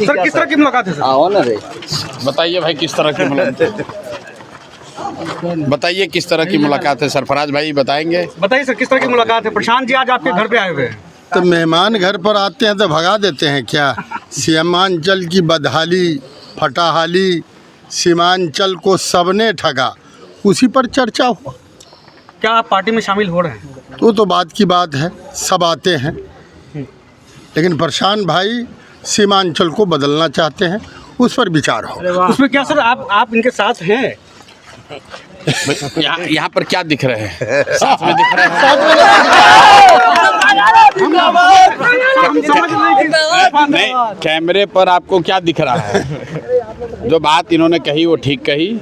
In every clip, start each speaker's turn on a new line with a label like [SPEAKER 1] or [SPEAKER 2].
[SPEAKER 1] Sir किस तरह की मुलाकात है सर?
[SPEAKER 2] आओ ना रे।
[SPEAKER 3] बताइए भाई किस तरह की मुलाकात, बताइए किस तरह की मुलाकात है, सरफराज भाई बताएंगे।
[SPEAKER 1] बताइए सर किस तरह की मुलाकात है? प्रशांत जी आज आपके घर पे आए हुए हैं।
[SPEAKER 4] तो मेहमान घर पर आते हैं तो भगा देते हैं क्या? सीमांचल की बदहाली फटाहाली, सीमांचल को सबने ठगा, उसी पर चर्चा हुआ।
[SPEAKER 1] क्या आप पार्टी में शामिल हो रहे हैं?
[SPEAKER 4] तो बात की बात है, सब आते हैं, लेकिन प्रशांत भाई सीमांचल को बदलना चाहते हैं, उस पर विचार हो।
[SPEAKER 1] उसमें क्या सर आप इनके साथ हैं?
[SPEAKER 3] यहाँ पर क्या दिख रहे हैं? साथ में दिख रहे हैं।
[SPEAKER 1] हम समझ रहे हैं कि
[SPEAKER 3] नहीं, कैमरे पर आपको क्या दिख रहा है? जो बात इन्होंने कही वो ठीक कही।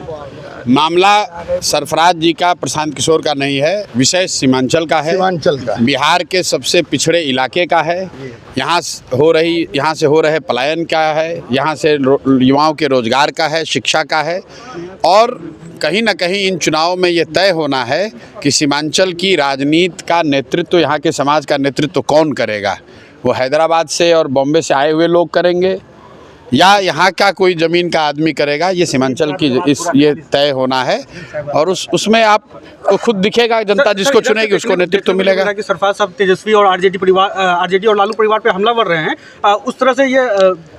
[SPEAKER 3] मामला सरफराज जी का, प्रशांत किशोर का नहीं है, विषय सीमांचल का है,
[SPEAKER 4] सीमांचल का,
[SPEAKER 3] बिहार के सबसे पिछड़े इलाके का है। यहाँ से हो रहे पलायन का है, यहाँ से युवाओं के रोजगार का है, शिक्षा का है, और कहीं ना कहीं इन चुनावों में ये तय होना है कि सीमांचल की राजनीति का नेतृत्व, यहाँ के समाज का नेतृत्व कौन करेगा। वो हैदराबाद से और बॉम्बे से आए हुए लोग करेंगे या यहाँ का कोई ज़मीन का आदमी करेगा, ये सीमांचल की ये तय होना है। और उसमें आपको खुद दिखेगा, जनता जिसको चुनेगी उसको नेतृत्व मिलेगा।
[SPEAKER 1] कि सरफराज साहब तेजस्वी और आरजेडी और लालू परिवार पे हमला कर रहे हैं, उस तरह से ये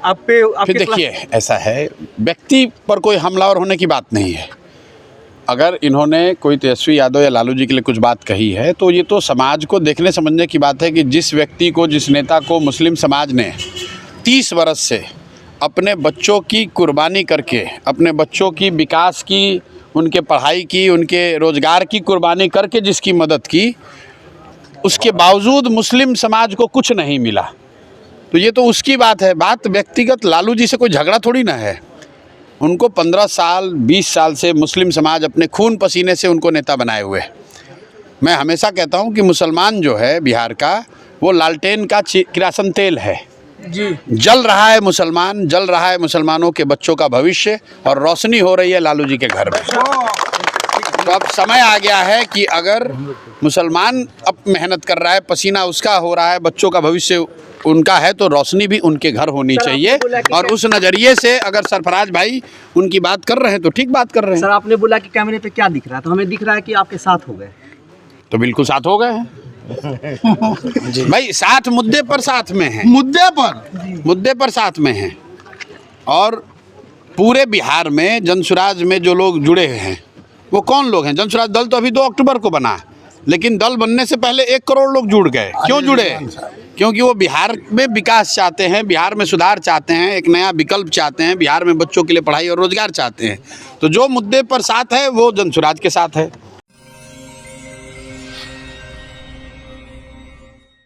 [SPEAKER 1] आप पे
[SPEAKER 3] फिर देखिए, ऐसा है, व्यक्ति पर कोई हमलावर होने की बात नहीं है। अगर इन्होंने कोई तेजस्वी यादव या लालू जी के लिए कुछ बात कही है तो ये तो समाज को देखने समझने की बात है कि जिस व्यक्ति को, जिस नेता को मुस्लिम समाज ने 30 वर्ष से अपने बच्चों की कुर्बानी करके, अपने बच्चों की विकास की, उनके पढ़ाई की, उनके रोज़गार की कुर्बानी करके जिसकी मदद की, उसके बावजूद मुस्लिम समाज को कुछ नहीं मिला, तो ये तो उसकी बात है। बात व्यक्तिगत लालू जी से कोई झगड़ा थोड़ी ना है। उनको 15 साल 20 साल से मुस्लिम समाज अपने खून पसीने से उनको नेता बनाए हुए। मैं हमेशा कहता हूँ कि मुसलमान जो है बिहार का, वो लालटेन का किरासन तेल है जी। जल रहा है मुसलमान, जल रहा है मुसलमानों के बच्चों का भविष्य, और रोशनी हो रही है लालू जी के घर में। तो अब समय आ गया है कि अगर मुसलमान अब मेहनत कर रहा है, पसीना उसका हो रहा है, बच्चों का भविष्य उनका है, तो रोशनी भी उनके घर होनी चाहिए। और उस नज़रिए से अगर सरफराज भाई उनकी बात कर रहे हैं तो ठीक बात कर रहे हैं।
[SPEAKER 2] सर आपने बोला कि कैमरे पे क्या दिख रहा है, तो हमें दिख रहा है कि आपके साथ हो गए।
[SPEAKER 3] तो बिल्कुल साथ हो गए हैं भाई, साथ मुद्दे पर साथ में हैं, मुद्दे पर साथ में हैं। और पूरे बिहार में जनसुराज में जो लोग जुड़े हैं वो कौन लोग हैं? जनसुराज दल तो अभी 2 अक्टूबर को बना, लेकिन दल बनने से पहले 1 करोड़ लोग जुड़ गए। क्यों जुड़े? क्योंकि वो बिहार में विकास चाहते हैं, बिहार में सुधार चाहते हैं, एक नया विकल्प चाहते हैं, बिहार में बच्चों के लिए पढ़ाई और रोजगार चाहते हैं। तो जो मुद्दे पर साथ है वो जनसुराज के साथ है।